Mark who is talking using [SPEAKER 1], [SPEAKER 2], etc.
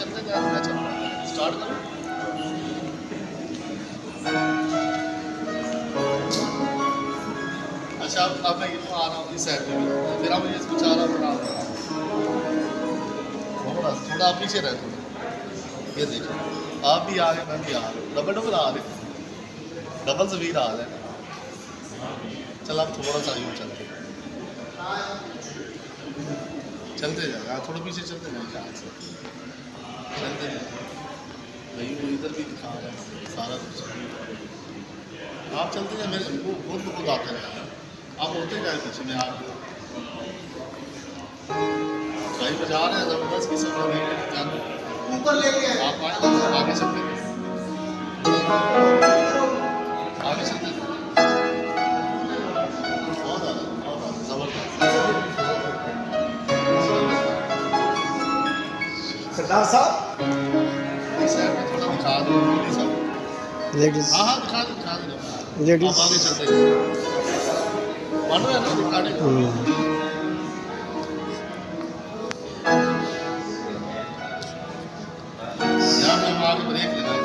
[SPEAKER 1] चलते जाए, मैं चलता हूँ, स्टार्ट करो। अच्छा अब मैं यूँ आ रहा हूँ इस साइड पे भी, फिर हम ये कुछ आ रहा हूँ थोड़ा थोड़ा आप पीछे रहे थोड़ा, ये देखो आप भी आ गए, मैं भी आ रहा हूँ, डबल डबल आ रहे, डबल जमीन आ रहे हैं। चल आप थोड़ा सा यूँ चलते चलते जाए, थोड़ा पीछे चलते जाए, ध्यान से चलते जाए भाई, वो इधर भी दिखा रहा है सारा कुछ। आप चलते जाए, मेरे को खुद आते रहे, आप होते जाए पीछे में आप भाई बजा रहे हैं जबरदस्त किस्म का ऊपर लेके आप आगे चलते आगे चलते बहुत ज़्यादा जबरदस्त।
[SPEAKER 2] सरदार साहब
[SPEAKER 1] इस साइड में थोड़ा दिखा दो सब।
[SPEAKER 2] लेडीज,
[SPEAKER 1] हाँ हाँ दिखा दो
[SPEAKER 2] लेडीज
[SPEAKER 1] आप आगे चलते बन रहे हैं ना दिखाने को। यहाँ पे हम आगे ब्रेक लगाए।